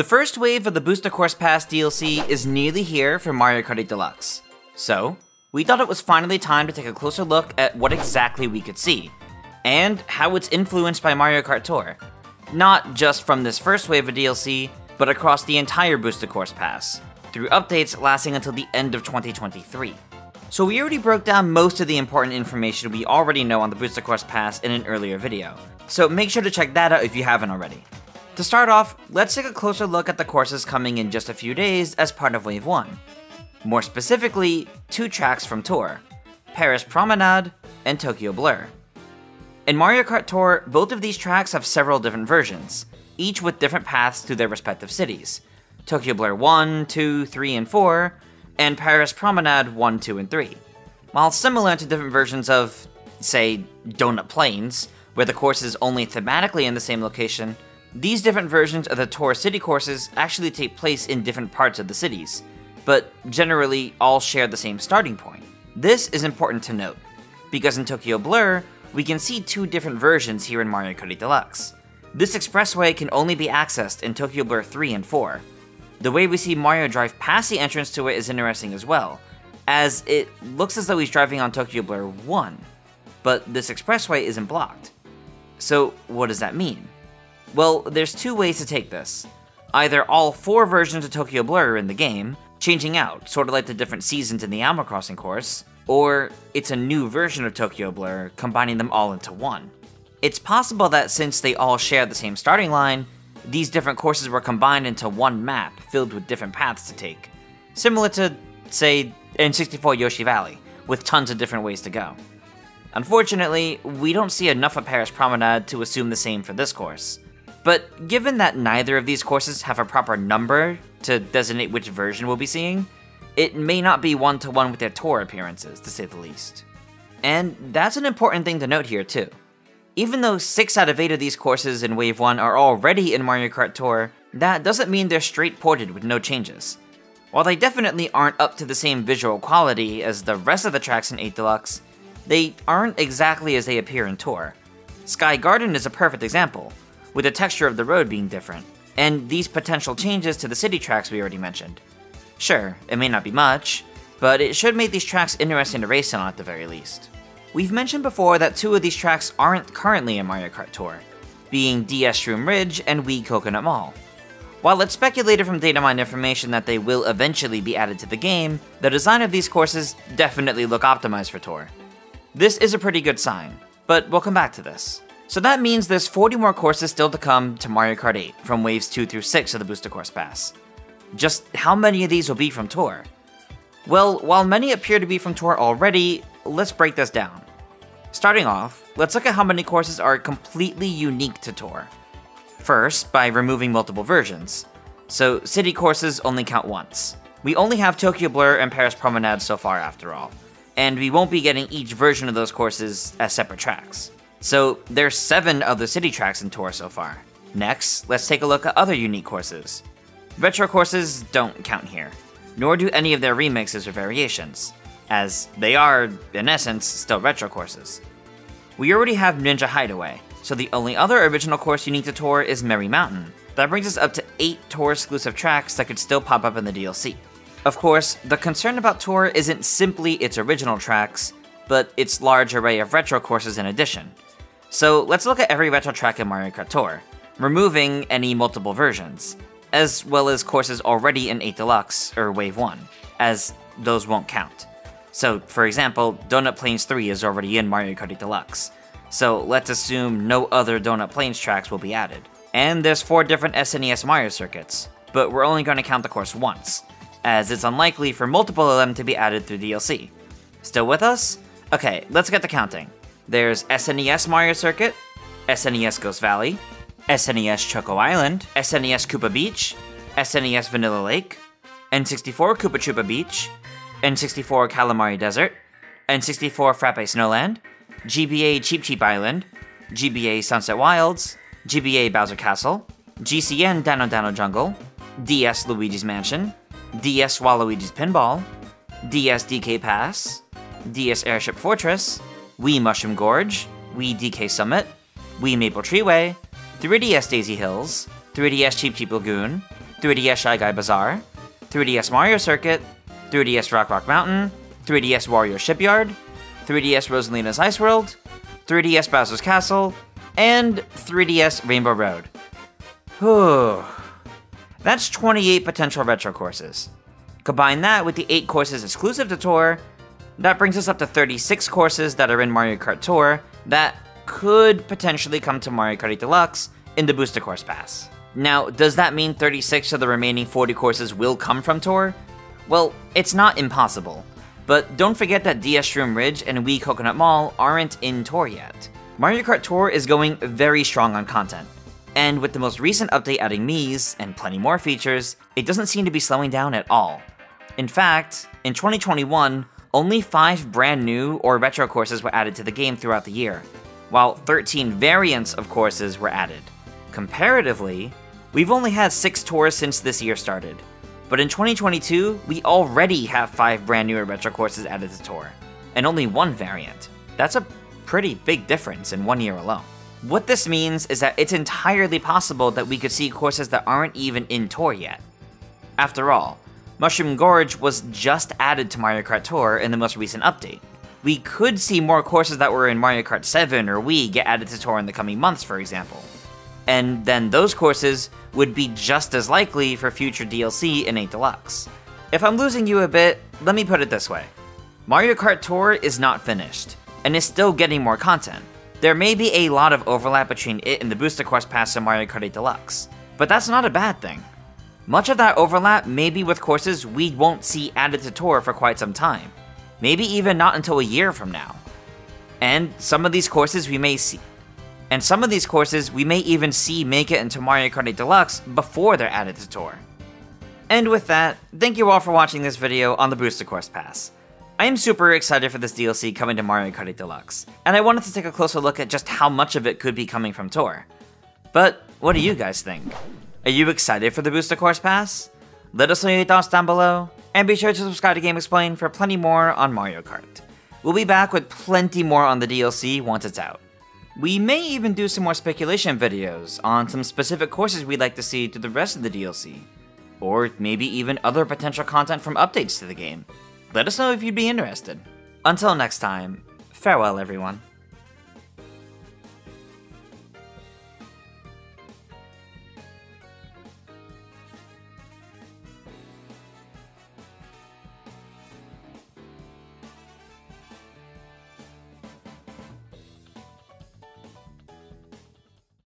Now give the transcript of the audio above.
The first wave of the Booster Course Pass DLC is nearly here for Mario Kart 8 Deluxe. So, we thought it was finally time to take a closer look at what exactly we could see, and how it's influenced by Mario Kart Tour. Not just from this first wave of DLC, but across the entire Booster Course Pass, through updates lasting until the end of 2023. So we already broke down most of the important information we already know on the Booster Course Pass in an earlier video, so make sure to check that out if you haven't already. To start off, let's take a closer look at the courses coming in just a few days as part of Wave 1. More specifically, 2 tracks from Tour, Paris Promenade and Tokyo Blur. In Mario Kart Tour, both of these tracks have several different versions, each with different paths to their respective cities. Tokyo Blur 1, 2, 3, and 4, and Paris Promenade 1, 2, and 3. While similar to different versions of, say, Donut Plains, where the course is only thematically in the same location, these different versions of the Tour city courses actually take place in different parts of the cities, but generally all share the same starting point. This is important to note, because in Tokyo Blur, we can see 2 different versions here in Mario Kart 8 Deluxe. This expressway can only be accessed in Tokyo Blur 3 and 4. The way we see Mario drive past the entrance to it is interesting as well, as it looks as though he's driving on Tokyo Blur 1, but this expressway isn't blocked. So what does that mean? Well, there's 2 ways to take this. Either all 4 versions of Tokyo Blur are in the game, changing out, sort of like the different seasons in the Animal Crossing course, or it's a new version of Tokyo Blur, combining them all into one. It's possible that since they all share the same starting line, these different courses were combined into one map filled with different paths to take, similar to, say, N64 Yoshi Valley, with tons of different ways to go. Unfortunately, we don't see enough of Paris Promenade to assume the same for this course. But given that neither of these courses have a proper number to designate which version we'll be seeing, it may not be one-to-one with their Tour appearances, to say the least. And that's an important thing to note here too. Even though 6 out of 8 of these courses in Wave 1 are already in Mario Kart Tour, that doesn't mean they're straight ported with no changes. While they definitely aren't up to the same visual quality as the rest of the tracks in 8 Deluxe, they aren't exactly as they appear in Tour. Sky Garden is a perfect example, with the texture of the road being different, and these potential changes to the city tracks we already mentioned. Sure, it may not be much, but it should make these tracks interesting to race on at the very least. We've mentioned before that 2 of these tracks aren't currently in Mario Kart Tour, being DS Shroom Ridge and Wii Coconut Mall. While it's speculated from data mine information that they will eventually be added to the game, the design of these courses definitely look optimized for Tour. This is a pretty good sign, but we'll come back to this. So that means there's 40 more courses still to come to Mario Kart 8 from waves 2 through 6 of the Booster Course Pass. Just how many of these will be from Tour? Well, while many appear to be from Tour already, let's break this down. Starting off, let's look at how many courses are completely unique to Tour. First, by removing multiple versions. So city courses only count once. We only have Tokyo Blur and Paris Promenade so far after all, and we won't be getting each version of those courses as separate tracks. So there's 7 other city tracks in Tour so far. Next, let's take a look at other unique courses. Retro courses don't count here, nor do any of their remixes or variations, as they are, in essence, still retro courses. We already have Ninja Hideaway, so the only other original course unique to Tour is Merry Mountain. That brings us up to 8 Tour exclusive tracks that could still pop up in the DLC. Of course, the concern about Tour isn't simply its original tracks, but its large array of retro courses in addition. So let's look at every retro track in Mario Kart Tour, removing any multiple versions, as well as courses already in 8 Deluxe, or Wave 1, as those won't count. So, for example, Donut Plains 3 is already in Mario Kart 8 Deluxe, so let's assume no other Donut Plains tracks will be added. And there's 4 different SNES Mario circuits, but we're only going to count the course once, as it's unlikely for multiple of them to be added through DLC. Still with us? Okay, let's get to counting. There's SNES Mario Circuit, SNES Ghost Valley, SNES Choco Island, SNES Koopa Beach, SNES Vanilla Lake, N64 Koopa Troopa Beach, N64 Calamari Desert, N64 Frappe Snowland, GBA Cheep Cheep Island, GBA Sunset Wilds, GBA Bowser Castle, GCN Dino Dino Jungle, DS Luigi's Mansion, DS Waluigi's Pinball, DS DK Pass, DS Airship Fortress, Wii Mushroom Gorge, Wii DK Summit, Wii Maple Treeway, 3DS Daisy Hills, 3DS Cheep Cheep Lagoon, 3DS Shy Guy Bazaar, 3DS Mario Circuit, 3DS Rock Mountain, 3DS Wario Shipyard, 3DS Rosalina's Ice World, 3DS Bowser's Castle, and 3DS Rainbow Road. Whew. That's 28 potential retro courses. Combine that with the 8 courses exclusive to Tour, that brings us up to 36 courses that are in Mario Kart Tour that could potentially come to Mario Kart 8 Deluxe in the Booster Course Pass. Now, does that mean 36 of the remaining 40 courses will come from Tour? Well, it's not impossible, but don't forget that DS Shroom Ridge and Wii Coconut Mall aren't in Tour yet. Mario Kart Tour is going very strong on content, and with the most recent update adding Mii's and plenty more features, it doesn't seem to be slowing down at all. In fact, in 2021, only 5 brand new or retro courses were added to the game throughout the year, while 13 variants of courses were added. Comparatively, we've only had 6 tours since this year started, but in 2022, we already have 5 brand new retro courses added to Tour, and only 1 variant. That's a pretty big difference in 1 year alone. What this means is that it's entirely possible that we could see courses that aren't even in Tour yet. After all, Mushroom Gorge was just added to Mario Kart Tour in the most recent update. We could see more courses that were in Mario Kart 7 or Wii get added to Tour in the coming months, for example. And then those courses would be just as likely for future DLC in 8 Deluxe. If I'm losing you a bit, let me put it this way. Mario Kart Tour is not finished, and is still getting more content. There may be a lot of overlap between it and the Booster Course Pass in Mario Kart 8 Deluxe, but that's not a bad thing. Much of that overlap may be with courses we won't see added to Tour for quite some time, maybe even not until a year from now. And some of these courses we may even see make it into Mario Kart 8 Deluxe before they're added to Tour. And with that, thank you all for watching this video on the Booster Course Pass. I am super excited for this DLC coming to Mario Kart 8 Deluxe, and I wanted to take a closer look at just how much of it could be coming from Tour. But what do you guys think? Are you excited for the Booster Course Pass? Let us know your thoughts down below, and be sure to subscribe to GameXplain for plenty more on Mario Kart. We'll be back with plenty more on the DLC once it's out. We may even do some more speculation videos on some specific courses we'd like to see through the rest of the DLC, or maybe even other potential content from updates to the game. Let us know if you'd be interested. Until next time, farewell everyone.